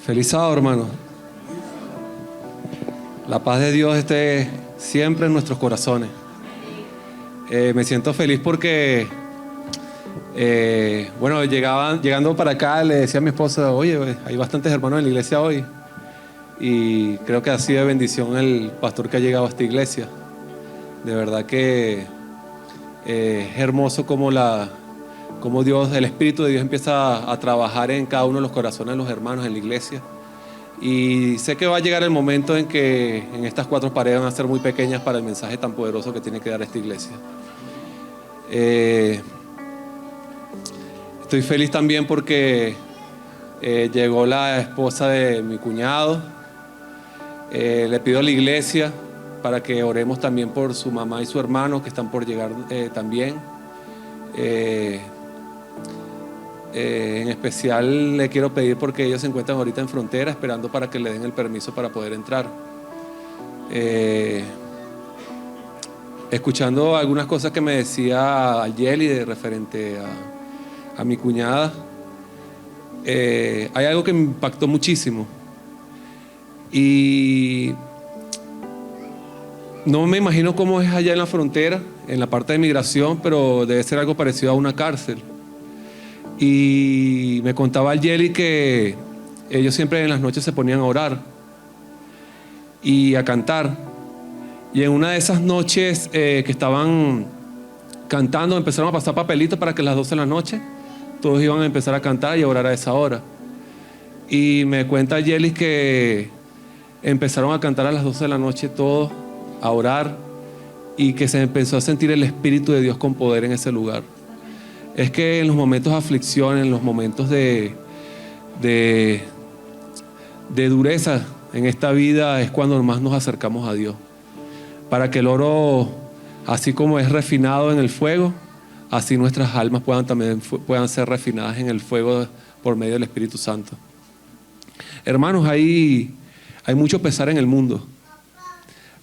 Feliz sábado, hermano. La paz de Dios esté siempre en nuestros corazones. Me siento feliz porque, llegando para acá, le decía a mi esposa, oye, hay bastantes hermanos en la iglesia hoy. Y creo que ha sido de bendición el pastor que ha llegado a esta iglesia. De verdad que es hermoso como Dios, el Espíritu de Dios empieza a trabajar en cada uno de los corazones de los hermanos en la iglesia. Y sé que va a llegar el momento en que en estas cuatro paredes van a ser muy pequeñas para el mensaje tan poderoso que tiene que dar esta iglesia. Estoy feliz también porque llegó la esposa de mi cuñado. Le pido a la iglesia para que oremos también por su mamá y su hermano que están por llegar también. En especial le quiero pedir porque ellos se encuentran ahorita en frontera esperando para que le den el permiso para poder entrar. Escuchando algunas cosas que me decía Yeli referente a mi cuñada, hay algo que me impactó muchísimo y no me imagino cómo es allá en la frontera, en la parte de migración, pero debe ser algo parecido a una cárcel. Y me contaba Yeli que ellos siempre en las noches se ponían a orar y a cantar. Y en una de esas noches que estaban cantando, empezaron a pasar papelitos para que a las 12 de la noche todos iban a empezar a cantar y a orar a esa hora. Y me cuenta Yeli que empezaron a cantar a las 12 de la noche todos, a orar, y que se empezó a sentir el Espíritu de Dios con poder en ese lugar. Es que en los momentos de aflicción, en los momentos de dureza en esta vida es cuando más nos acercamos a Dios. Para que el oro, así como es refinado en el fuego, así nuestras almas puedan ser refinadas en el fuego por medio del Espíritu Santo. Hermanos, hay mucho pesar en el mundo.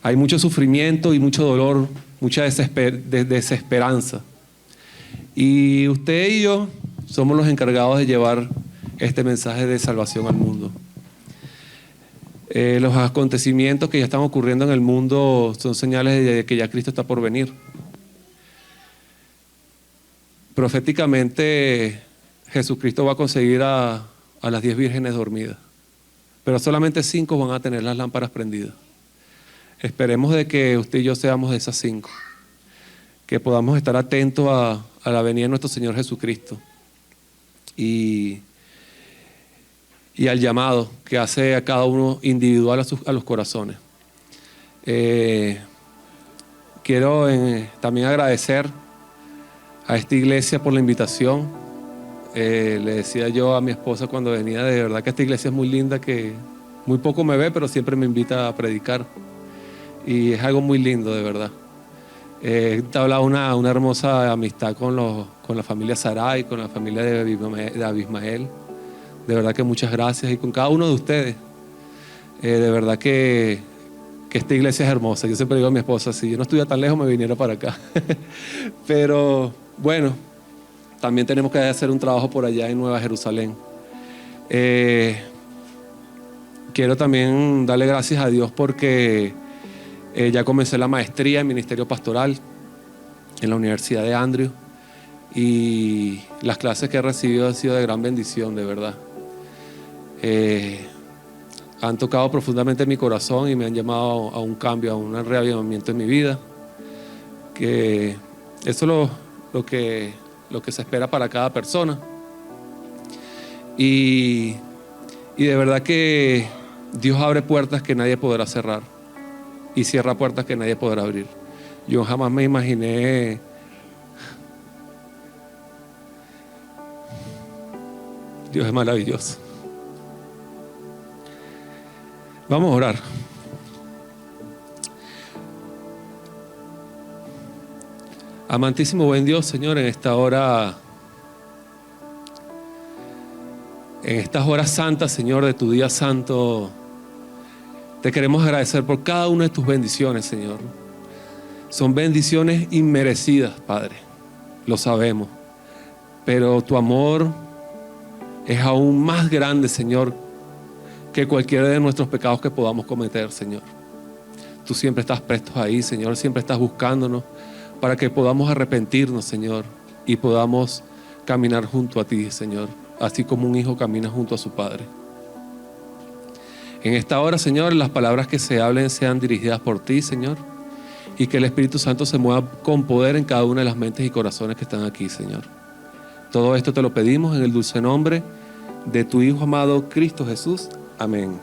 Hay mucho sufrimiento y mucho dolor, mucha desesperanza. Y usted y yo somos los encargados de llevar este mensaje de salvación al mundo. Los acontecimientos que ya están ocurriendo en el mundo son señales de que ya Cristo está por venir. Proféticamente, Jesucristo va a conseguir a las 10 vírgenes dormidas, pero solamente 5 van a tener las lámparas prendidas. Esperemos de que usted y yo seamos de esas 5, que podamos estar atentos a la venida de nuestro Señor Jesucristo y al llamado que hace a cada uno individual a los corazones. Quiero también agradecer a esta iglesia por la invitación. Le decía yo a mi esposa cuando venía, de verdad que esta iglesia es muy linda, que muy poco me ve, pero siempre me invita a predicar. Y es algo muy lindo, de verdad. He entablado una hermosa amistad con la familia Saray, con la familia de Abismael. De verdad que muchas gracias. Y con cada uno de ustedes. De verdad que esta iglesia es hermosa. Yo siempre digo a mi esposa, si yo no estuviera tan lejos me viniera para acá. Pero bueno, también tenemos que hacer un trabajo por allá en Nueva Jerusalén. Quiero también darle gracias a Dios porque ya comencé la maestría en Ministerio Pastoral en la Universidad de Andrews y las clases que he recibido han sido de gran bendición, de verdad. Han tocado profundamente mi corazón y me han llamado a un cambio, a un reavivamiento en mi vida. Que eso es lo que se espera para cada persona. Y de verdad que Dios abre puertas que nadie podrá cerrar y cierra puertas que nadie podrá abrir. Yo jamás me imaginé Dios es maravilloso. Vamos a orar. Amantísimo buen Dios, Señor, en esta hora, en estas horas santas, Señor, de tu día santo, te queremos agradecer por cada una de tus bendiciones, Señor. Son bendiciones inmerecidas, Padre, lo sabemos, pero tu amor es aún más grande, Señor, que cualquiera de nuestros pecados que podamos cometer, Señor. Tú siempre estás presto ahí, Señor, siempre estás buscándonos para que podamos arrepentirnos, Señor, y podamos caminar junto a ti, Señor, así como un hijo camina junto a su padre. En esta hora, Señor, las palabras que se hablen sean dirigidas por ti, Señor, y que el Espíritu Santo se mueva con poder en cada una de las mentes y corazones que están aquí, Señor. Todo esto te lo pedimos en el dulce nombre de tu Hijo amado Cristo Jesús. Amén.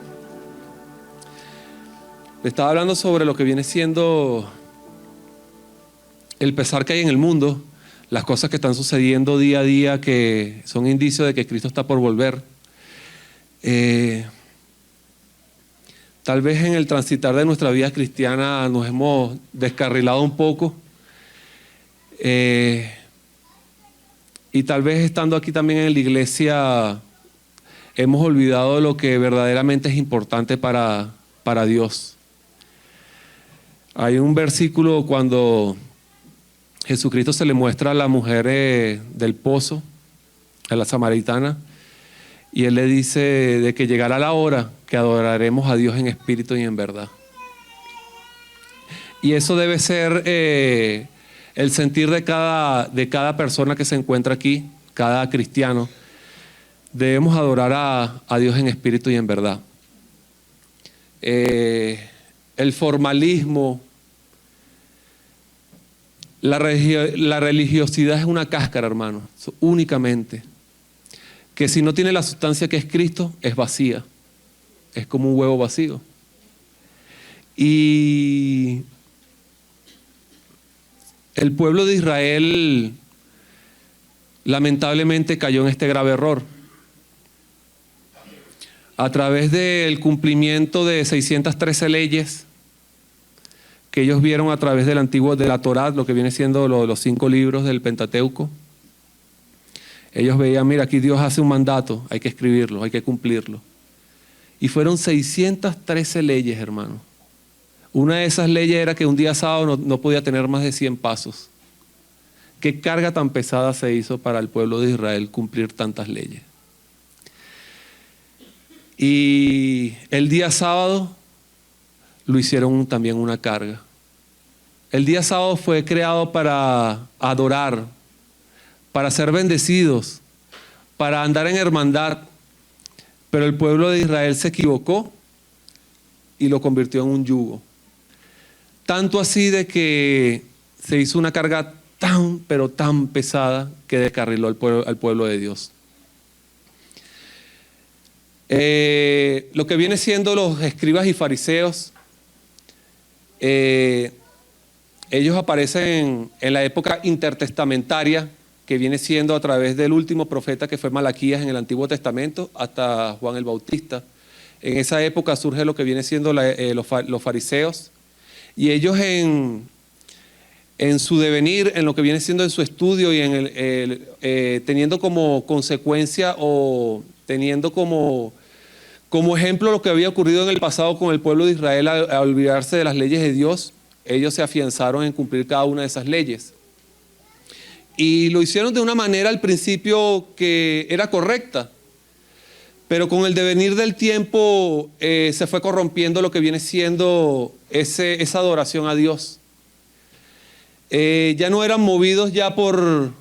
Le estaba hablando sobre lo que viene siendo el pesar que hay en el mundo, las cosas que están sucediendo día a día que son indicios de que Cristo está por volver. Tal vez en el transitar de nuestra vida cristiana nos hemos descarrilado un poco. Y tal vez estando aquí también en la iglesia hemos olvidado lo que verdaderamente es importante para Dios. Hay un versículo cuando Jesucristo se le muestra a la mujer del pozo, a la samaritana, y Él le dice de que llegará la hora que adoraremos a Dios en espíritu y en verdad. Y eso debe ser el sentir de cada persona que se encuentra aquí, cada cristiano. Debemos adorar a Dios en espíritu y en verdad. El formalismo, la religiosidad es una cáscara, hermano, únicamente. Que si no tiene la sustancia que es Cristo, es vacía. Es como un huevo vacío. Y el pueblo de Israel lamentablemente cayó en este grave error. A través del cumplimiento de 613 leyes que ellos vieron a través del antiguo, de la Torá, lo que viene siendo los 5 libros del Pentateuco. Ellos veían, mira, aquí Dios hace un mandato, hay que escribirlo, hay que cumplirlo. Y fueron 613 leyes, hermano. Una de esas leyes era que un día sábado no podía tener más de 100 pasos. ¿Qué carga tan pesada se hizo para el pueblo de Israel cumplir tantas leyes? Y el día sábado lo hicieron también una carga. El día sábado fue creado para adorar, para ser bendecidos, para andar en hermandad. Pero el pueblo de Israel se equivocó y lo convirtió en un yugo. Tanto así de que se hizo una carga tan, pero tan pesada que descarriló al pueblo de Dios. Lo que viene siendo los escribas y fariseos, ellos aparecen en la época intertestamentaria, que viene siendo a través del último profeta que fue Malaquías en el Antiguo Testamento hasta Juan el Bautista. En esa época surge lo que viene siendo los fariseos, y ellos en su devenir, en lo que viene siendo en su estudio y teniendo como consecuencia o teniendo como ejemplo lo que había ocurrido en el pasado con el pueblo de Israel a olvidarse de las leyes de Dios, ellos se afianzaron en cumplir cada una de esas leyes. Y lo hicieron de una manera al principio que era correcta, pero con el devenir del tiempo se fue corrompiendo lo que viene siendo esa adoración a Dios. Ya no eran movidos ya por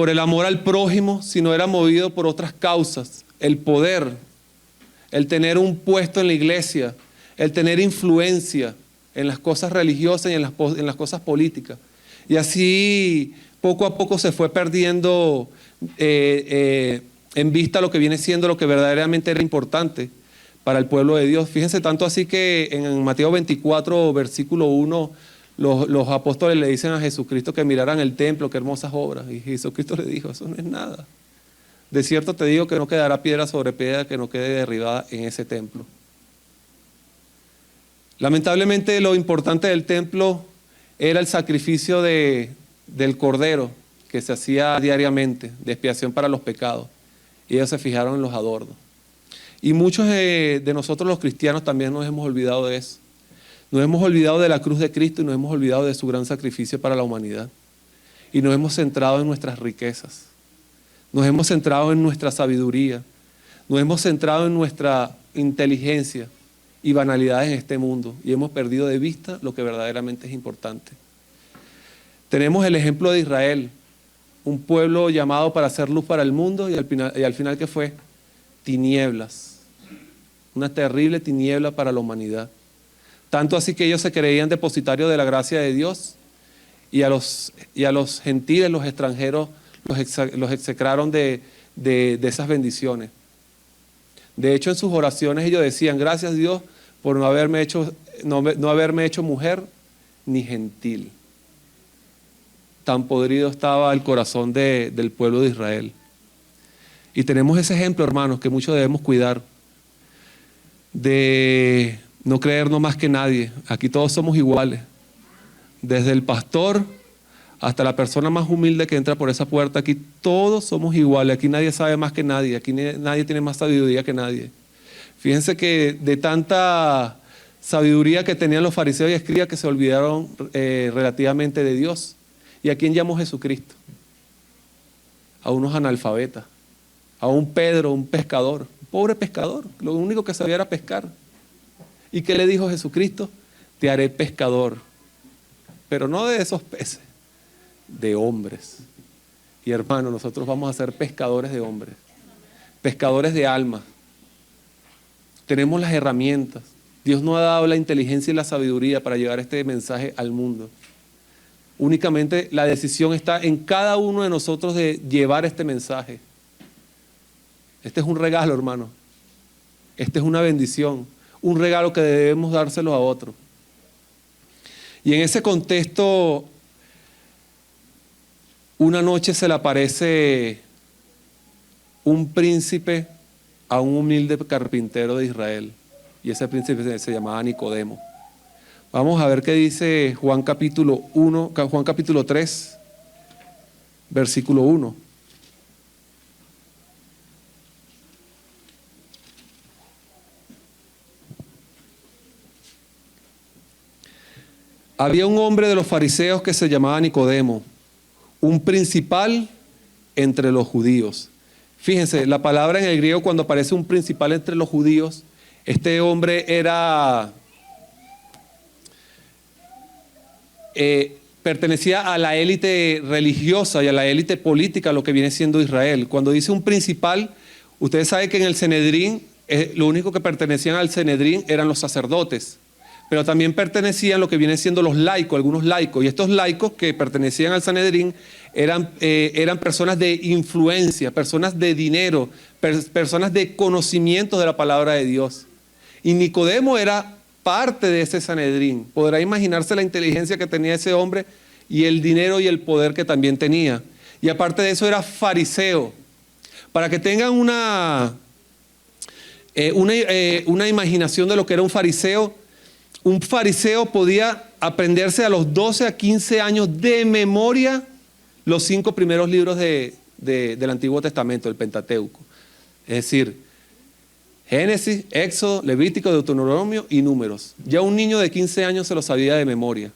el amor al prójimo, sino eran movidos por otras causas. El poder, el tener un puesto en la iglesia, el tener influencia en las cosas religiosas y en las cosas políticas. Y así poco a poco se fue perdiendo en vista lo que viene siendo lo que verdaderamente era importante para el pueblo de Dios. Fíjense, tanto así que en Mateo 24, versículo 1, los apóstoles le dicen a Jesucristo que miraran el templo, qué hermosas obras. Y Jesucristo le dijo, eso no es nada. De cierto te digo que no quedará piedra sobre piedra que no quede derribada en ese templo. Lamentablemente lo importante del templo era el sacrificio del cordero que se hacía diariamente, de expiación para los pecados. Y ellos se fijaron en los adornos. Y muchos de nosotros los cristianos también nos hemos olvidado de eso. Nos hemos olvidado de la cruz de Cristo y nos hemos olvidado de su gran sacrificio para la humanidad. Y nos hemos centrado en nuestras riquezas. Nos hemos centrado en nuestra sabiduría. Nos hemos centrado en nuestra inteligencia y banalidades en este mundo y hemos perdido de vista lo que verdaderamente es importante. Tenemos el ejemplo de Israel, un pueblo llamado para hacer luz para el mundo y al final ¿qué fue? Tinieblas, una terrible tiniebla para la humanidad. Tanto así que ellos se creían depositarios de la gracia de Dios y a los gentiles, los extranjeros, los execraron de esas bendiciones. De hecho, en sus oraciones ellos decían: gracias Dios por no haberme hecho mujer ni gentil. Tan podrido estaba el corazón del pueblo de Israel. Y tenemos ese ejemplo, hermanos, que muchos debemos cuidar, de no creernos más que nadie. Aquí todos somos iguales, desde el pastor hasta la persona más humilde que entra por esa puerta. Aquí todos somos iguales, aquí nadie sabe más que nadie, aquí nadie tiene más sabiduría que nadie. Fíjense que de tanta sabiduría que tenían los fariseos y escribas, que se olvidaron relativamente de Dios. ¿Y a quién llamó Jesucristo? A unos analfabetas, a un Pedro, un pescador, un pobre pescador, lo único que sabía era pescar. ¿Y qué le dijo Jesucristo? Te haré pescador, pero no de esos peces, de hombres. Y hermano, nosotros vamos a ser pescadores de hombres, pescadores de almas. Tenemos las herramientas. Dios nos ha dado la inteligencia y la sabiduría para llevar este mensaje al mundo. Únicamente la decisión está en cada uno de nosotros de llevar este mensaje. Este es un regalo, hermano. Este es una bendición, un regalo que debemos dárselo a otro. Y en ese contexto, una noche se le aparece un príncipe a un humilde carpintero de Israel. Y ese príncipe se llamaba Nicodemo. Vamos a ver qué dice Juan capítulo 3, versículo 1. Había un hombre de los fariseos que se llamaba Nicodemo, un principal entre los judíos. Fíjense, la palabra en el griego, cuando aparece un principal entre los judíos, este hombre pertenecía a la élite religiosa y a la élite política, lo que viene siendo Israel. Cuando dice un principal, ustedes saben que en el Sanedrín, lo único que pertenecían al Sanedrín eran los sacerdotes, pero también pertenecían lo que vienen siendo los laicos, algunos laicos, y estos laicos que pertenecían al Sanedrín eran personas de influencia, personas de dinero, personas de conocimiento de la palabra de Dios. Y Nicodemo era parte de ese Sanedrín. Podrá imaginarse la inteligencia que tenía ese hombre y el dinero y el poder que también tenía. Y aparte de eso era fariseo. Para que tengan una imaginación de lo que era un fariseo podía aprenderse a los 12 a 15 años de memoria los 5 primeros libros del Antiguo Testamento, del Pentateuco. Es decir, Génesis, Éxodo, Levítico, Deuteronomio y Números. Ya un niño de 15 años se lo sabía de memoria.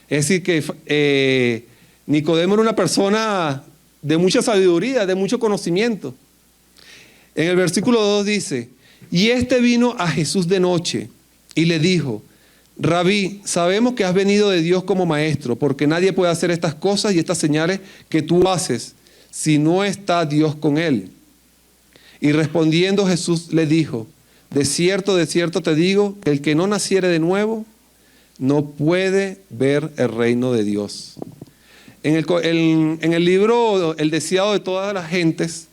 Es decir que Nicodemo era una persona de mucha sabiduría, de mucho conocimiento. En el versículo 2 dice: y este vino a Jesús de noche y le dijo: Rabí, sabemos que has venido de Dios como maestro, porque nadie puede hacer estas cosas y estas señales que tú haces si no está Dios con él. Y respondiendo Jesús le dijo: de cierto te digo, que el que no naciere de nuevo no puede ver el reino de Dios. En el libro El deseado de todas las gentes,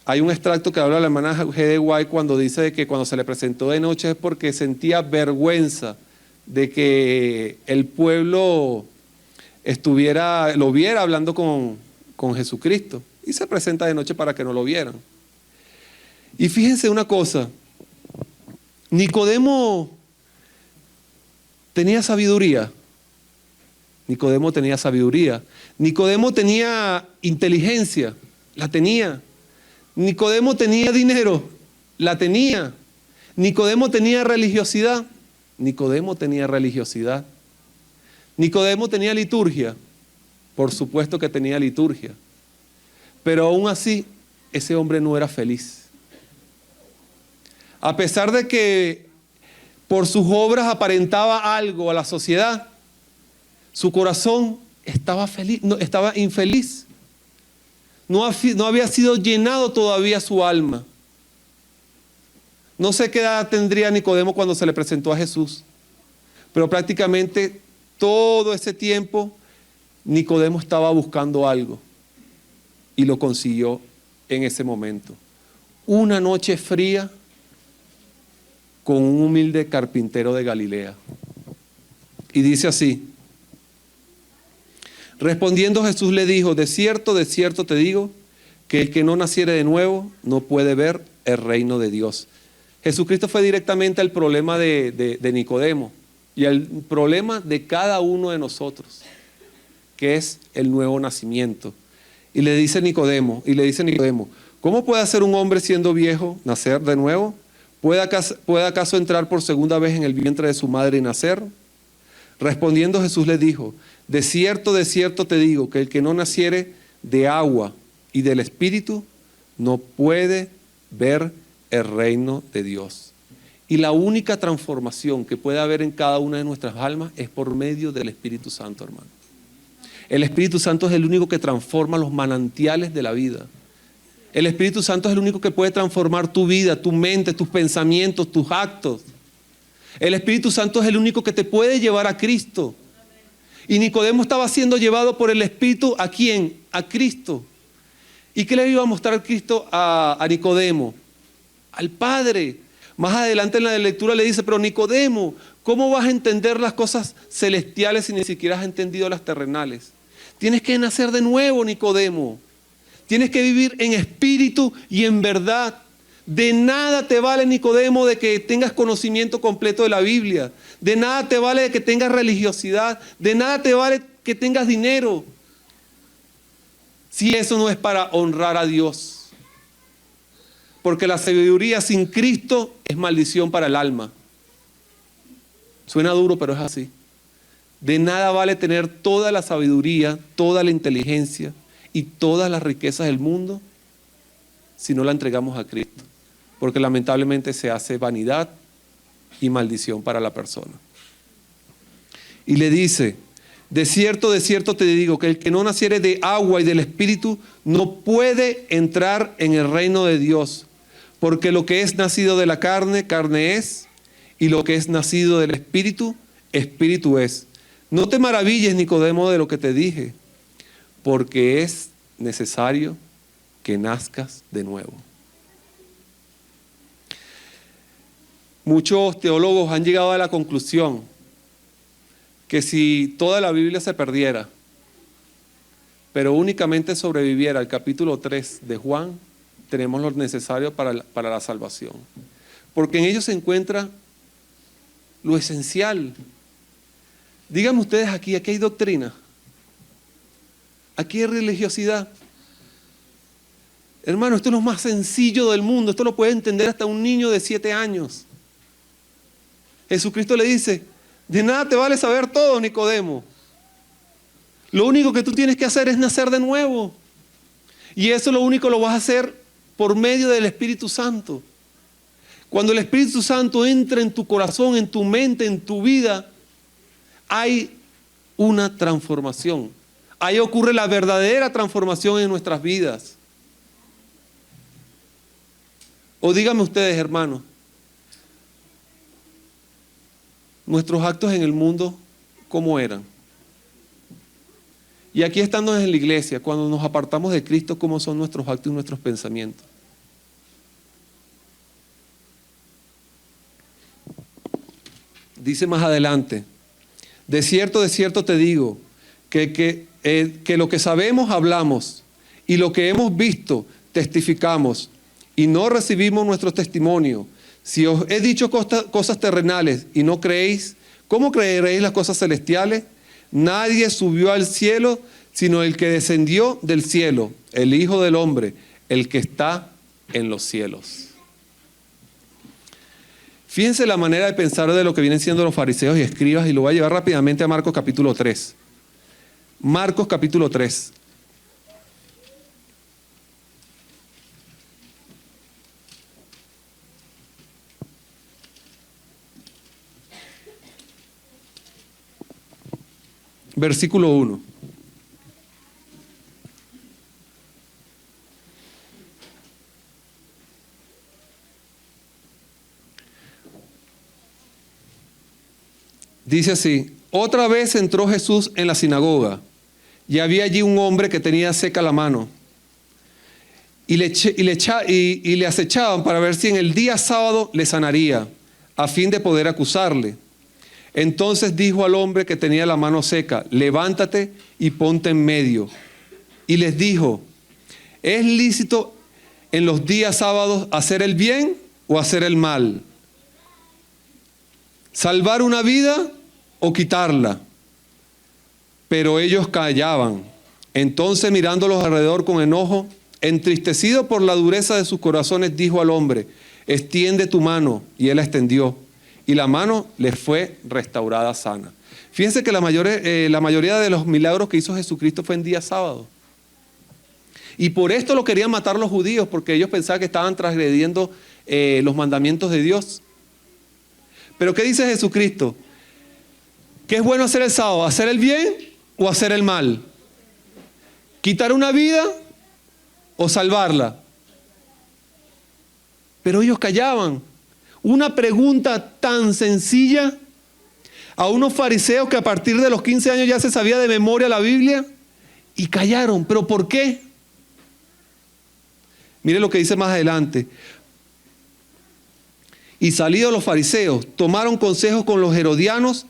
hay un extracto que habla de la hermana G. D. White cuando dice que cuando se le presentó de noche es porque sentía vergüenza de que el pueblo lo viera hablando con Jesucristo. Y se presenta de noche para que no lo vieran. Y fíjense una cosa, Nicodemo tenía sabiduría. Nicodemo tenía inteligencia, la tenía. Nicodemo tenía dinero, la tenía. Nicodemo tenía religiosidad. Nicodemo tenía liturgia. Por supuesto que tenía liturgia. Pero aún así, ese hombre no era feliz. A pesar de que por sus obras aparentaba algo a la sociedad, su corazón estaba feliz, no, estaba infeliz. No había sido llenado todavía su alma. No sé qué edad tendría Nicodemo cuando se le presentó a Jesús, pero prácticamente todo ese tiempo Nicodemo estaba buscando algo y lo consiguió en ese momento. Una noche fría con un humilde carpintero de Galilea. Y dice así: respondiendo Jesús le dijo, de cierto te digo, que el que no naciere de nuevo no puede ver el reino de Dios. Jesucristo fue directamente al problema de Nicodemo y al problema de cada uno de nosotros, que es el nuevo nacimiento. Y le dice Nicodemo, ¿cómo puede hacer un hombre siendo viejo nacer de nuevo? ¿Puede acaso entrar por segunda vez en el vientre de su madre y nacer? Respondiendo Jesús le dijo, de cierto te digo, que el que no naciere de agua y del Espíritu no puede ver el reino de Dios. Y la única transformación que puede haber en cada una de nuestras almas es por medio del Espíritu Santo, hermano. El Espíritu Santo es el único que transforma los manantiales de la vida. El Espíritu Santo es el único que puede transformar tu vida, tu mente, tus pensamientos, tus actos. El Espíritu Santo es el único que te puede llevar a Cristo. Y Nicodemo estaba siendo llevado por el Espíritu, ¿a quién? A Cristo. ¿Y qué le iba a mostrar Cristo a Nicodemo? Al Padre. Más adelante en la lectura le dice, pero Nicodemo, ¿cómo vas a entender las cosas celestiales si ni siquiera has entendido las terrenales? Tienes que nacer de nuevo, Nicodemo. Tienes que vivir en espíritu y en verdad. De nada te vale, Nicodemo, de que tengas conocimiento completo de la Biblia. De nada te vale de que tengas religiosidad. De nada te vale que tengas dinero. Si eso no es para honrar a Dios. Porque la sabiduría sin Cristo es maldición para el alma. Suena duro, pero es así. De nada vale tener toda la sabiduría, toda la inteligencia y todas las riquezas del mundo si no la entregamos a Cristo. Porque lamentablemente se hace vanidad y maldición para la persona. Y le dice, de cierto te digo, que el que no naciere de agua y del Espíritu no puede entrar en el reino de Dios. Porque lo que es nacido de la carne, carne es, y lo que es nacido del Espíritu, Espíritu es. No te maravilles, Nicodemo, de lo que te dije, porque es necesario que nazcas de nuevo. Muchos teólogos han llegado a la conclusión que si toda la Biblia se perdiera, pero únicamente sobreviviera el capítulo 3 de Juan, tenemos lo necesario para la salvación. Porque en ellos se encuentra lo esencial. Díganme ustedes aquí hay doctrina. Aquí hay religiosidad. Hermano, esto es lo más sencillo del mundo. Esto lo puede entender hasta un niño de 7 años. Jesucristo le dice, de nada te vale saber todo, Nicodemo. Lo único que tú tienes que hacer es nacer de nuevo. Y eso lo único lo vas a hacer por medio del Espíritu Santo. Cuando el Espíritu Santo entra en tu corazón, en tu mente, en tu vida, hay una transformación. Ahí ocurre la verdadera transformación en nuestras vidas. O díganme ustedes, hermanos, nuestros actos en el mundo, ¿cómo eran? Y aquí estando en la iglesia, cuando nos apartamos de Cristo, ¿cómo son nuestros actos y nuestros pensamientos? Dice más adelante, de cierto te digo, que lo que sabemos hablamos y lo que hemos visto testificamos y no recibimos nuestro testimonio. Si os he dicho cosas terrenales y no creéis, ¿cómo creeréis las cosas celestiales? Nadie subió al cielo, sino el que descendió del cielo, el Hijo del Hombre, el que está en los cielos. Fíjense la manera de pensar de lo que vienen siendo los fariseos y escribas, y lo voy a llevar rápidamente a Marcos capítulo 3. Marcos capítulo 3. versículo 1. Dice así: otra vez entró Jesús en la sinagoga, y había allí un hombre que tenía seca la mano. Y le acechaban para ver si en el día sábado le sanaría, a fin de poder acusarle. Entonces dijo al hombre que tenía la mano seca: levántate y ponte en medio. Y les dijo: ¿es lícito en los días sábados hacer el bien o hacer el mal? ¿Salvar una vida o quitarla? Pero ellos callaban. Entonces, mirándolos alrededor con enojo, entristecido por la dureza de sus corazones, dijo al hombre: extiende tu mano. Y él la extendió, y la mano le fue restaurada sana. Fíjense que la mayoría de los milagros que hizo Jesucristo fue en día sábado. Y por esto lo querían matar los judíos, porque ellos pensaban que estaban transgrediendo los mandamientos de Dios. Pero ¿qué dice Jesucristo? ¿Qué es bueno hacer el sábado? ¿Hacer el bien o hacer el mal? ¿Quitar una vida o salvarla? Pero ellos callaban. Una pregunta tan sencilla a unos fariseos que a partir de los 15 años ya se sabía de memoria la Biblia, y callaron. ¿Pero por qué? Mire lo que dice más adelante. Y salidos los fariseos, tomaron consejos con los herodianos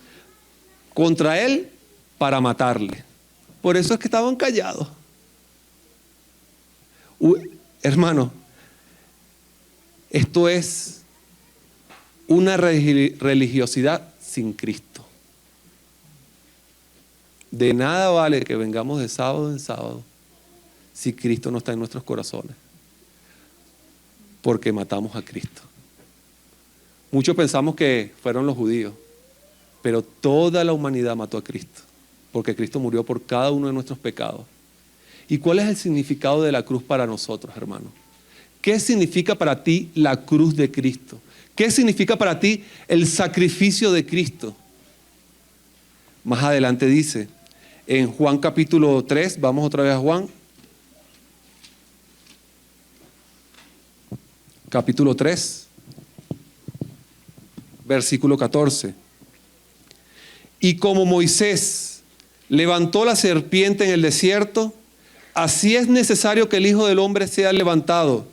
contra él para matarle. Por eso es que estaban callados. Hermano, esto es una religiosidad sin Cristo. De nada vale que vengamos de sábado en sábado si Cristo no está en nuestros corazones, porque matamos a Cristo. Muchos pensamos que fueron los judíos, pero toda la humanidad mató a Cristo, porque Cristo murió por cada uno de nuestros pecados. ¿Y cuál es el significado de la cruz para nosotros, hermano? ¿Qué significa para ti la cruz de Cristo? ¿Qué significa para ti el sacrificio de Cristo? Más adelante dice, en Juan capítulo 3, vamos otra vez a Juan. Capítulo 3, versículo 14. Y como Moisés levantó la serpiente en el desierto, así es necesario que el Hijo del Hombre sea levantado,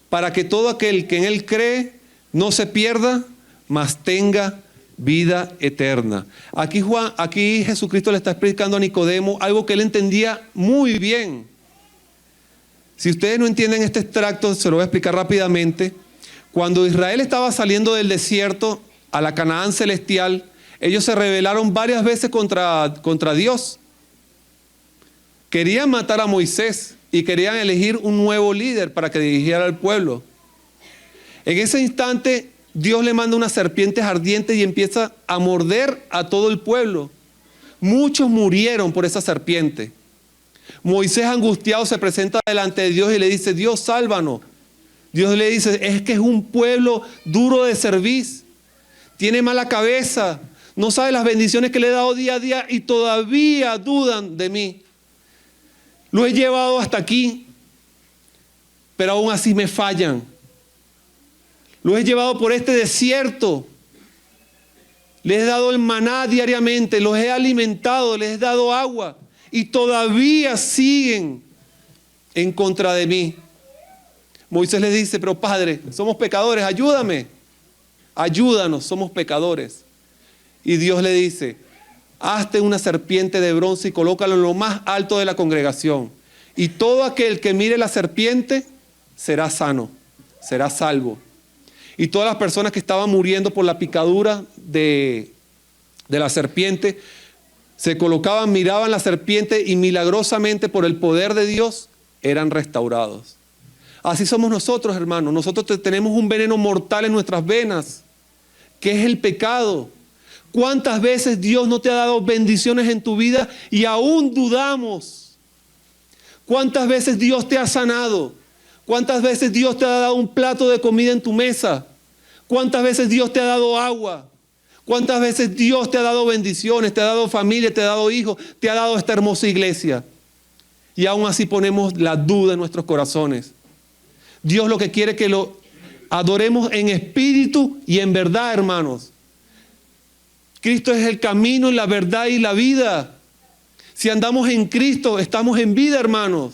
para que todo aquel que en él cree no se pierda, mas tenga vida eterna. Aquí Jesucristo le está explicando a Nicodemo algo que él entendía muy bien. Si ustedes no entienden este extracto, se lo voy a explicar rápidamente. Cuando Israel estaba saliendo del desierto a la Canaán celestial, ellos se rebelaron varias veces contra Dios. Querían matar a Moisés y querían elegir un nuevo líder para que dirigiera al pueblo. En ese instante, Dios le manda unas serpientes ardientes y empieza a morder a todo el pueblo. Muchos murieron por esa serpiente. Moisés, angustiado, se presenta delante de Dios y le dice: Dios, sálvanos. Dios le dice: es que es un pueblo duro de cerviz, tiene mala cabeza, no sabe las bendiciones que le he dado día a día y todavía dudan de mí. Lo he llevado hasta aquí, pero aún así me fallan. Los he llevado por este desierto. Les he dado el maná diariamente, los he alimentado, les he dado agua y todavía siguen en contra de mí. Moisés les dice: pero Padre, somos pecadores, ayúdame. Ayúdanos, somos pecadores. Y Dios le dice: hazte una serpiente de bronce y colócala en lo más alto de la congregación. Y todo aquel que mire la serpiente será sano, será salvo. Y todas las personas que estaban muriendo por la picadura de la serpiente se colocaban, miraban la serpiente y milagrosamente por el poder de Dios eran restaurados. Así somos nosotros, hermanos. Nosotros tenemos un veneno mortal en nuestras venas, que es el pecado. ¿Cuántas veces Dios no te ha dado bendiciones en tu vida y aún dudamos? ¿Cuántas veces Dios te ha sanado? ¿Cuántas veces Dios te ha dado un plato de comida en tu mesa? ¿Cuántas veces Dios te ha dado agua? ¿Cuántas veces Dios te ha dado bendiciones, te ha dado familia, te ha dado hijos, te ha dado esta hermosa iglesia? Y aún así ponemos la duda en nuestros corazones. Dios lo que quiere es que lo adoremos en espíritu y en verdad, hermanos. Cristo es el camino, la verdad y la vida. Si andamos en Cristo, estamos en vida, hermanos.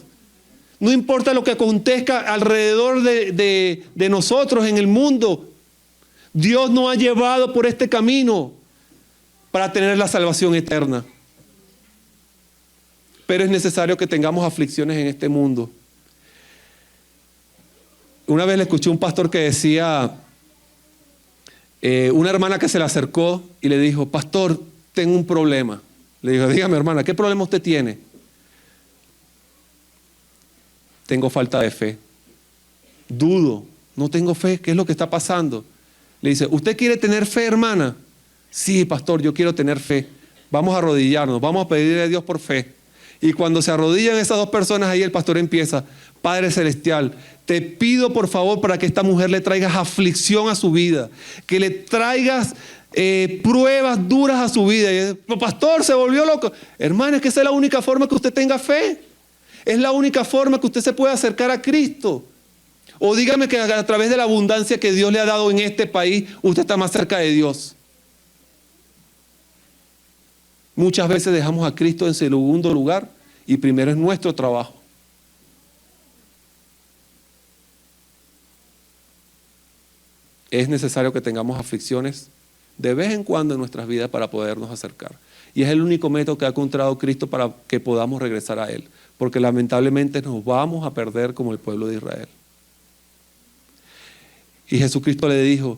No importa lo que acontezca alrededor de nosotros en el mundo. Dios nos ha llevado por este camino para tener la salvación eterna. Pero es necesario que tengamos aflicciones en este mundo. Una vez le escuché a un pastor que decía, una hermana que se le acercó y le dijo, pastor, tengo un problema. Le dijo, dígame hermana, ¿qué problema usted tiene? Tengo falta de fe. Dudo, no tengo fe, ¿qué es lo que está pasando? Le dice, ¿usted quiere tener fe, hermana? Sí, pastor, yo quiero tener fe. Vamos a arrodillarnos, vamos a pedirle a Dios por fe. Y cuando se arrodillan esas dos personas, ahí el pastor empieza, Padre Celestial, te pido por favor para que esta mujer le traigas aflicción a su vida, que le traigas pruebas duras a su vida. Y el pastor se volvió loco. Hermana, es que esa es la única forma que usted tenga fe. Es la única forma que usted se puede acercar a Cristo. O dígame que a través de la abundancia que Dios le ha dado en este país, usted está más cerca de Dios. Muchas veces dejamos a Cristo en segundo lugar y primero es nuestro trabajo. Es necesario que tengamos aflicciones de vez en cuando en nuestras vidas para podernos acercar. Y es el único método que ha encontrado Cristo para que podamos regresar a Él. Porque lamentablemente nos vamos a perder como el pueblo de Israel. Y Jesucristo le dijo,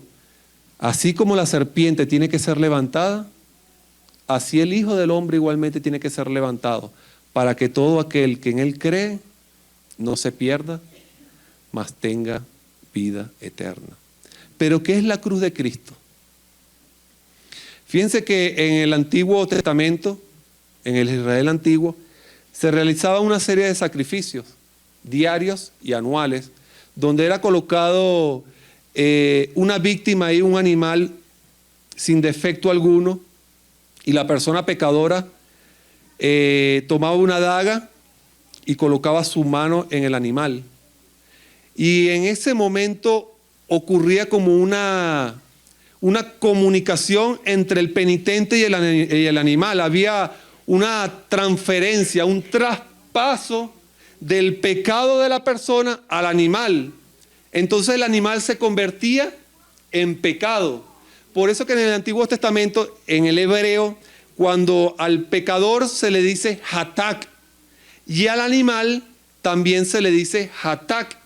así como la serpiente tiene que ser levantada, así el Hijo del Hombre igualmente tiene que ser levantado, para que todo aquel que en Él cree no se pierda, mas tenga vida eterna. Pero ¿qué es la cruz de Cristo? Fíjense que en el Antiguo Testamento, en el Israel antiguo, se realizaba una serie de sacrificios diarios y anuales, donde era colocado una víctima y un animal sin defecto alguno, y la persona pecadora tomaba una daga y colocaba su mano en el animal. Y en ese momento ocurría como una comunicación entre el penitente y el animal. Había una transferencia, un traspaso del pecado de la persona al animal. Entonces el animal se convertía en pecado. Por eso que en el Antiguo Testamento, en el hebreo, cuando al pecador se le dice hatak y al animal también se le dice hatak.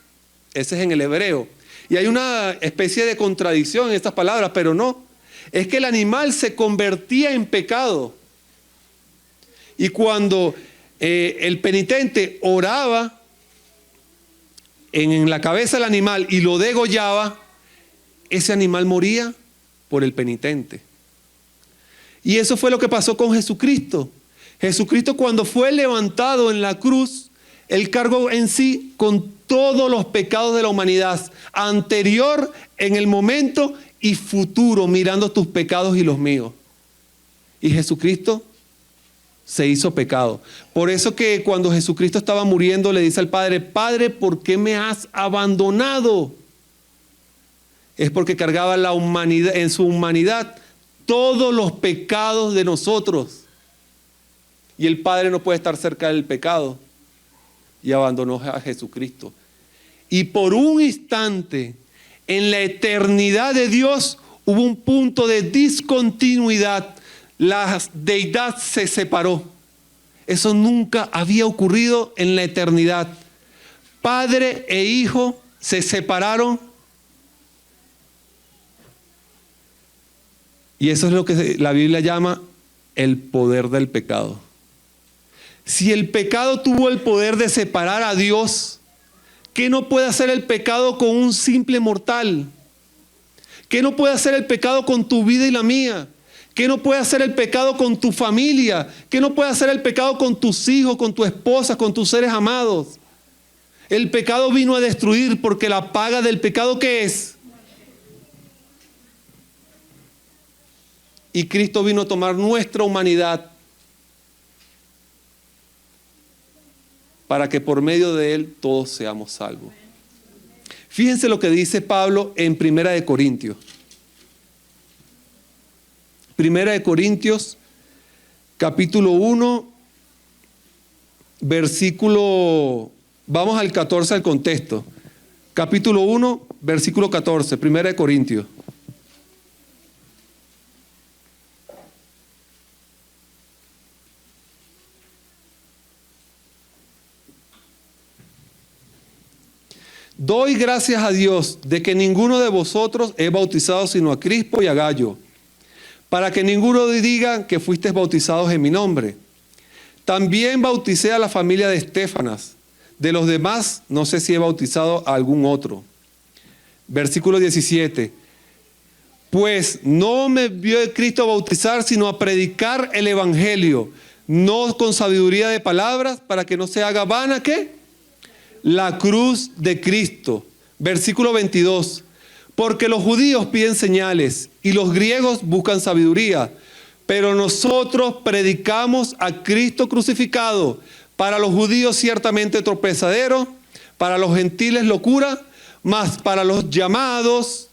Ese es en el hebreo. Y hay una especie de contradicción en estas palabras, pero no. Es que el animal se convertía en pecado. Y cuando el penitente oraba en la cabeza del animal y lo degollaba, ese animal moría por el penitente. Y eso fue lo que pasó con Jesucristo. Jesucristo, cuando fue levantado en la cruz, Él cargó en sí con todos los pecados de la humanidad, anterior, en el momento y futuro, mirando tus pecados y los míos. Y Jesucristo se hizo pecado. Por eso que cuando Jesucristo estaba muriendo, le dice al Padre, Padre, ¿por qué me has abandonado? Es porque cargaba la humanidad, en su humanidad todos los pecados de nosotros. Y el Padre no puede estar cerca del pecado. Y abandonó a Jesucristo. Y por un instante, en la eternidad de Dios, hubo un punto de discontinuidad. La deidad se separó. Eso nunca había ocurrido en la eternidad. Padre e Hijo se separaron. Y eso es lo que la Biblia llama el poder del pecado. Si el pecado tuvo el poder de separar a Dios, ¿qué no puede hacer el pecado con un simple mortal? ¿Qué no puede hacer el pecado con tu vida y la mía? ¿Qué no puede hacer el pecado con tu familia? ¿Qué no puede hacer el pecado con tus hijos, con tu esposa, con tus seres amados? El pecado vino a destruir, porque la paga del pecado, ¿qué es? y Cristo vino a tomar nuestra humanidad para que por medio de Él todos seamos salvos. Fíjense lo que dice Pablo en 1 Corintios. 1 Corintios, capítulo 1, versículo, vamos al 14 al contexto. Capítulo 1, versículo 14, 1 Corintios. Doy gracias a Dios de que ninguno de vosotros es bautizado sino a Crispo y a Gayo, para que ninguno diga que fuisteis bautizados en mi nombre. También bauticé a la familia de Estéfanas. De los demás, no sé si he bautizado a algún otro. Versículo 17. Pues no me vio Cristo a bautizar, sino a predicar el evangelio, no con sabiduría de palabras, para que no se haga vana, ¿qué? La cruz de Cristo. Versículo 22. Porque los judíos piden señales y los griegos buscan sabiduría, pero nosotros predicamos a Cristo crucificado, para los judíos ciertamente tropezadero, para los gentiles locura, mas para los llamados,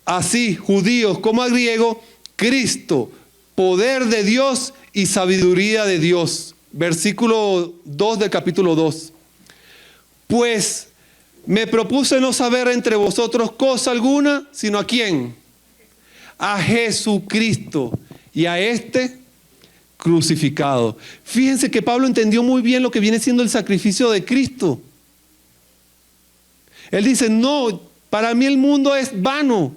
así judíos como a griegos, Cristo, poder de Dios y sabiduría de Dios. Versículo 2 del capítulo 2. Pues me propuse no saber entre vosotros cosa alguna, sino ¿a quién? A Jesucristo y a este crucificado. Fíjense que Pablo entendió muy bien lo que viene siendo el sacrificio de Cristo. Él dice, no, para mí el mundo es vano.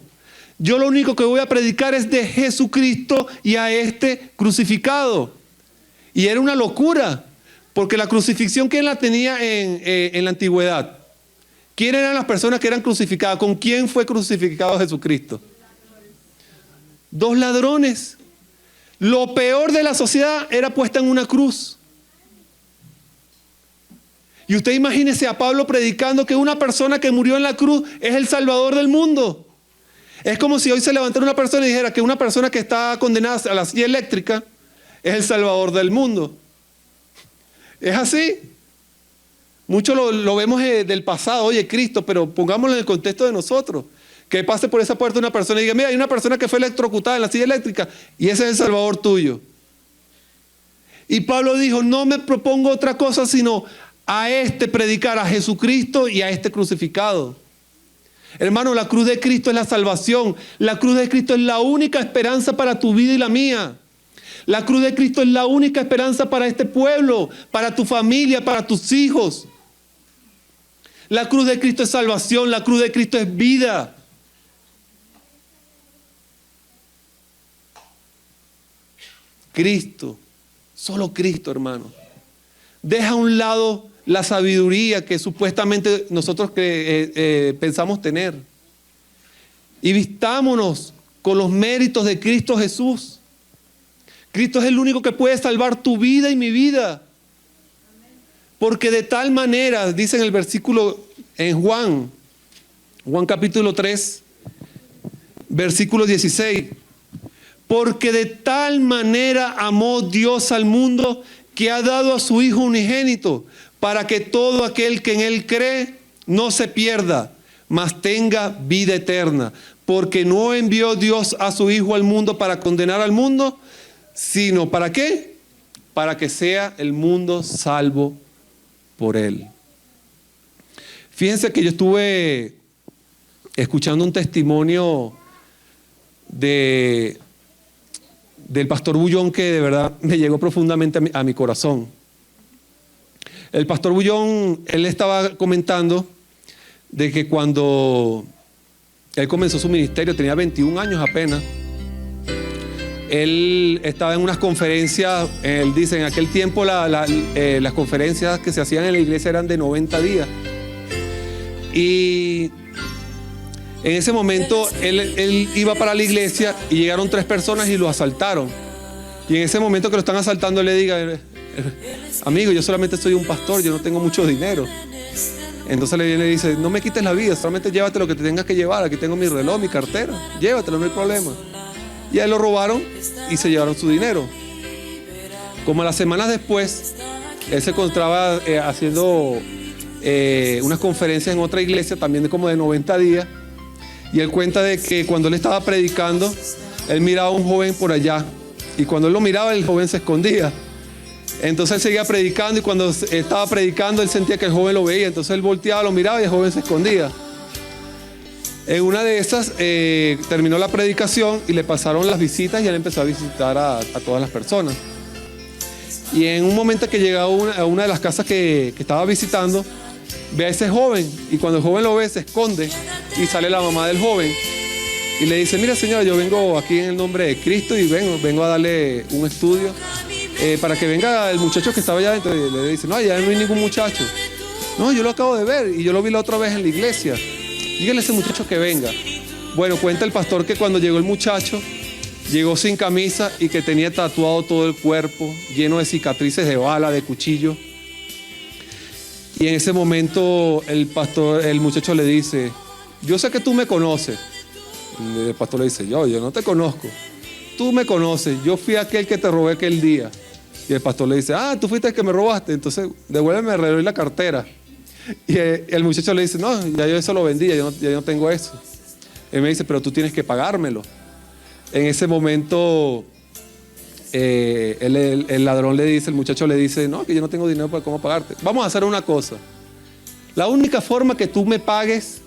Yo lo único que voy a predicar es de Jesucristo y a este crucificado. Y era una locura, porque la crucifixión, ¿quién la tenía en la antigüedad? ¿Quién eran las personas que eran crucificadas? ¿Con quién fue crucificado Jesucristo? Dos ladrones. Lo peor de la sociedad era puesta en una cruz. Y usted imagínese a Pablo predicando que una persona que murió en la cruz es el salvador del mundo. Es como si hoy se levantara una persona y dijera que una persona que está condenada a la silla eléctrica es el salvador del mundo. Es así. Mucho lo vemos del pasado, oye Cristo, pero pongámoslo en el contexto de nosotros. Que pase por esa puerta una persona y diga, mira, hay una persona que fue electrocutada en la silla eléctrica y ese es el salvador tuyo. Y Pablo dijo, no me propongo otra cosa sino a este predicar, a Jesucristo y a este crucificado. Hermano, la cruz de Cristo es la salvación. La cruz de Cristo es la única esperanza para tu vida y la mía. La cruz de Cristo es la única esperanza para este pueblo, para tu familia, para tus hijos. La cruz de Cristo es salvación, la cruz de Cristo es vida. Cristo, solo Cristo, hermano. Deja a un lado la sabiduría que supuestamente nosotros pensamos tener. Y vistámonos con los méritos de Cristo Jesús. Cristo es el único que puede salvar tu vida y mi vida. Porque de tal manera, dice en el versículo en Juan capítulo 3, versículo 16. Porque de tal manera amó Dios al mundo que ha dado a su Hijo unigénito, para que todo aquel que en Él cree no se pierda, mas tenga vida eterna. Porque no envió Dios a su Hijo al mundo para condenar al mundo, sino ¿para qué? Para que sea el mundo salvo por Él. Fíjense que yo estuve escuchando un testimonio del pastor Bullón que de verdad me llegó profundamente a mi corazón. El pastor Bullón, él estaba comentando de que cuando él comenzó su ministerio, tenía 21 años apenas, él estaba en unas conferencias, él dice, en aquel tiempo las conferencias que se hacían en la iglesia eran de 90 días. Y en ese momento él iba para la iglesia y llegaron 3 personas y lo asaltaron. Y en ese momento que lo están asaltando, él le diga, amigo, yo solamente soy un pastor, yo no tengo mucho dinero. Entonces le dice, no me quites la vida, solamente llévate lo que te tengas que llevar. Aquí tengo mi reloj, mi cartera, llévatelo, no hay problema. Y a él lo robaron y se llevaron su dinero. Como las semanas después, él se encontraba haciendo unas conferencias en otra iglesia, también como de 90 días. Y él cuenta de que cuando él estaba predicando, él miraba a un joven por allá. Y cuando él lo miraba, el joven se escondía. Entonces él seguía predicando y cuando estaba predicando, él sentía que el joven lo veía. Entonces él volteaba, lo miraba y el joven se escondía. En una de esas terminó la predicación y le pasaron las visitas y él empezó a visitar a todas las personas. Y en un momento que llega a una de las casas que estaba visitando, ve a ese joven y cuando el joven lo ve se esconde y sale la mamá del joven y le dice: mira señora, yo vengo aquí en el nombre de Cristo y vengo a darle un estudio para que venga el muchacho que estaba allá adentro. Y le dice: no, allá no hay ningún muchacho. No, yo lo acabo de ver y yo lo vi la otra vez en la iglesia. Dígale a ese muchacho que venga. Bueno, cuenta el pastor que cuando llegó el muchacho, llegó sin camisa y que tenía tatuado todo el cuerpo, lleno de cicatrices de bala, de cuchillo. Y en ese momento el muchacho le dice: yo sé que tú me conoces. Y el pastor le dice: yo no te conozco. Tú me conoces, yo fui aquel que te robé aquel día. Y el pastor le dice: tú fuiste el que me robaste, entonces devuélveme el reloj y la cartera. Y el muchacho le dice: no, ya yo eso lo vendí, ya yo no tengo eso. Él me dice: pero tú tienes que pagármelo. En ese momento el ladrón le dice, el muchacho le dice: no, que yo no tengo dinero para cómo pagarte. Vamos a hacer una cosa. La única forma que tú me pagues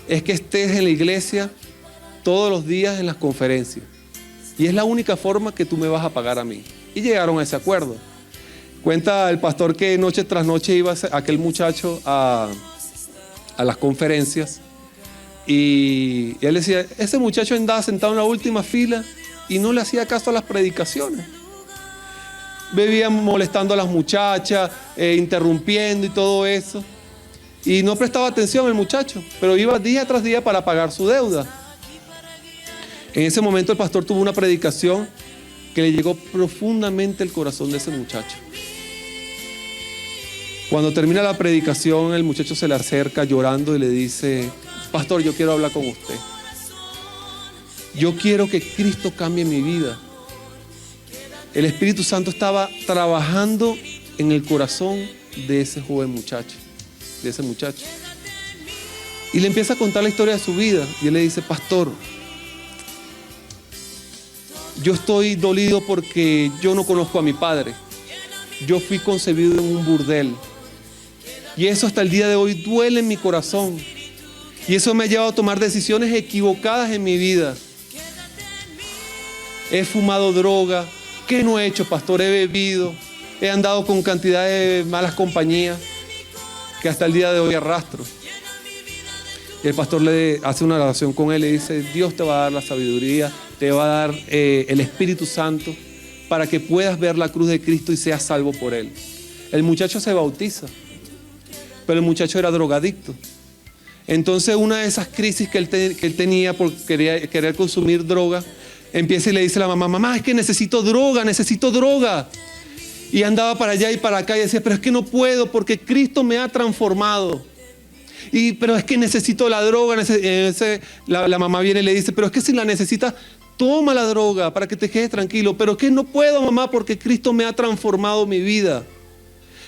es que estés en la iglesia todos los días en las conferencias. Y es la única forma que tú me vas a pagar a mí. Y llegaron a ese acuerdo. Cuenta el pastor que noche tras noche iba aquel muchacho a las conferencias. Y él decía: ese muchacho andaba sentado en la última fila y no le hacía caso a las predicaciones. Bebía molestando a las muchachas, interrumpiendo y todo eso. Y no prestaba atención el muchacho, pero iba día tras día para pagar su deuda. En ese momento el pastor tuvo una predicación que le llegó profundamente al corazón de ese muchacho. Cuando termina la predicación, el muchacho se le acerca llorando y le dice: pastor, yo quiero hablar con usted. Yo quiero que Cristo cambie mi vida. El Espíritu Santo estaba trabajando en el corazón de ese joven muchacho, de ese muchacho. Y le empieza a contar la historia de su vida. Y él le dice: pastor, yo estoy dolido porque yo no conozco a mi padre. Yo fui concebido en un burdel. Y eso hasta el día de hoy duele en mi corazón. Y eso me ha llevado a tomar decisiones equivocadas en mi vida. He fumado droga. ¿Qué no he hecho, pastor? He bebido. He andado con cantidad de malas compañías que hasta el día de hoy arrastro. Y el pastor le hace una oración con él y dice: Dios te va a dar la sabiduría, te va a dar el Espíritu Santo para que puedas ver la cruz de Cristo y seas salvo por él. El muchacho se bautiza, pero el muchacho era drogadicto. Entonces una de esas crisis que él tenía por querer consumir droga, empieza y le dice a la mamá: mamá, es que necesito droga. Y andaba para allá y para acá y decía: pero es que no puedo porque Cristo me ha transformado. Pero es que necesito la droga. La mamá viene y le dice: pero es que si la necesitas, toma la droga para que te quedes tranquilo. Pero es que no puedo, mamá, porque Cristo me ha transformado mi vida.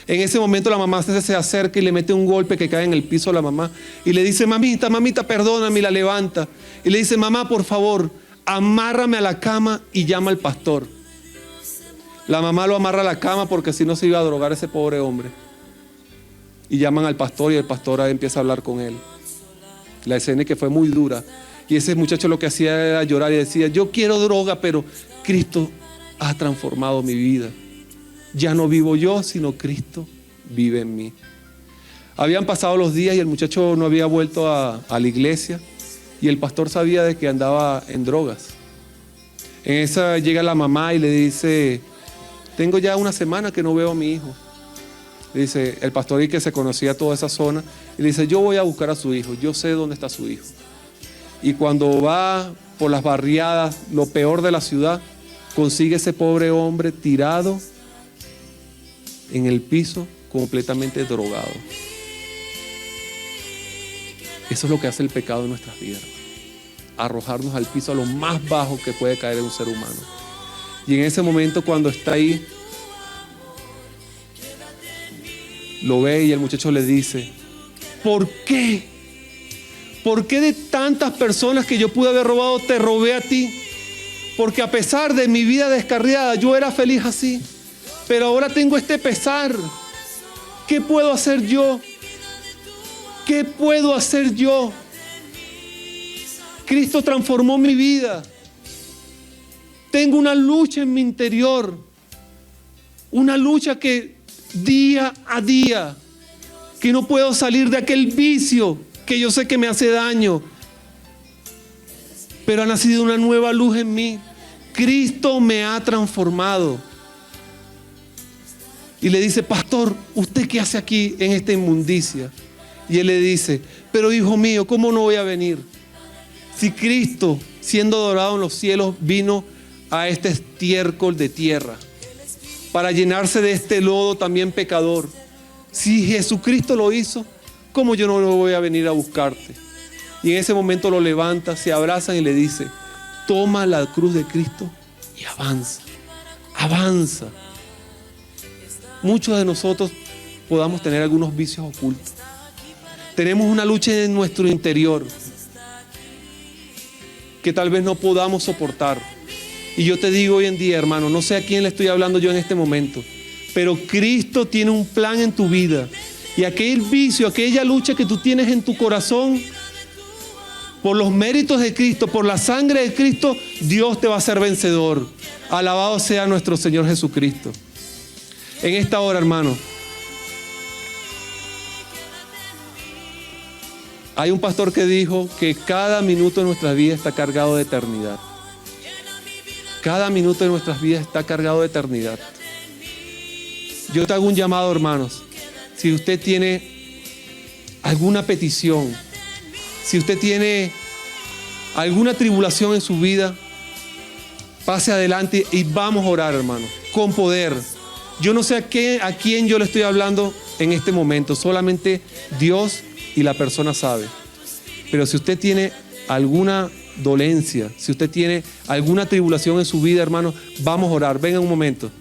En ese momento la mamá se acerca y le mete un golpe que cae en el piso a la mamá. Y le dice: mamita, perdóname, y la levanta. Y le dice: mamá, por favor, amárrame a la cama y llama al pastor. La mamá lo amarra a la cama porque si no se iba a drogar ese pobre hombre. Y llaman al pastor y el pastor empieza a hablar con él. La escena que fue muy dura. Y ese muchacho lo que hacía era llorar y decía: yo quiero droga, pero Cristo ha transformado mi vida. Ya no vivo yo, sino Cristo vive en mí. Habían pasado los días y el muchacho no había vuelto a la iglesia. Y el pastor sabía de que andaba en drogas. En esa llega la mamá y le dice: tengo ya una semana que no veo a mi hijo. Dice el pastor, y que se conocía toda esa zona, y le dice: yo voy a buscar a su hijo, yo sé dónde está su hijo. Y cuando va por las barriadas, lo peor de la ciudad, consigue ese pobre hombre tirado en el piso, completamente drogado. Eso es lo que hace el pecado en nuestras vidas. arrojarnos al piso, a lo más bajo que puede caer en un ser humano. Y en ese momento, cuando está ahí, lo ve y el muchacho le dice: ¿por qué? ¿Por qué de tantas personas que yo pude haber robado, te robé a ti? Porque a pesar de mi vida descarriada, yo era feliz así. Pero ahora tengo este pesar. ¿Qué puedo hacer yo? ¿Qué puedo hacer yo? Cristo transformó mi vida. Tengo una lucha en mi interior. Una lucha que día a día, que no puedo salir de aquel vicio que yo sé que me hace daño. Pero ha nacido una nueva luz en mí. Cristo me ha transformado. Y le dice: pastor, ¿usted qué hace aquí en esta inmundicia? Y él le dice: pero hijo mío, ¿cómo no voy a venir? Si Cristo, siendo adorado en los cielos, vino a este estiércol de tierra para llenarse de este lodo también pecador. Si Jesucristo lo hizo, ¿cómo yo no voy a venir a buscarte? Y en ese momento lo levanta, se abrazan y le dice: toma la cruz de Cristo y avanza, avanza. Muchos de nosotros podamos tener algunos vicios ocultos. Tenemos una lucha en nuestro interior que tal vez no podamos soportar. Y yo te digo hoy en día, hermano, no sé a quién le estoy hablando yo en este momento, pero Cristo tiene un plan en tu vida. Y aquel vicio, aquella lucha que tú tienes en tu corazón, por los méritos de Cristo, por la sangre de Cristo, Dios te va a hacer vencedor. Alabado sea nuestro Señor Jesucristo. En esta hora, hermano, hay un pastor que dijo que cada minuto de nuestras vidas está cargado de eternidad. Cada minuto de nuestras vidas está cargado de eternidad. Yo te hago un llamado, hermanos. Si usted tiene alguna petición, si usted tiene alguna tribulación en su vida, pase adelante y vamos a orar, hermano, con poder. Yo no sé a quién yo le estoy hablando en este momento, solamente Dios y la persona sabe. Pero si usted tiene alguna dolencia, si usted tiene alguna tribulación en su vida, hermano, vamos a orar. Venga un momento.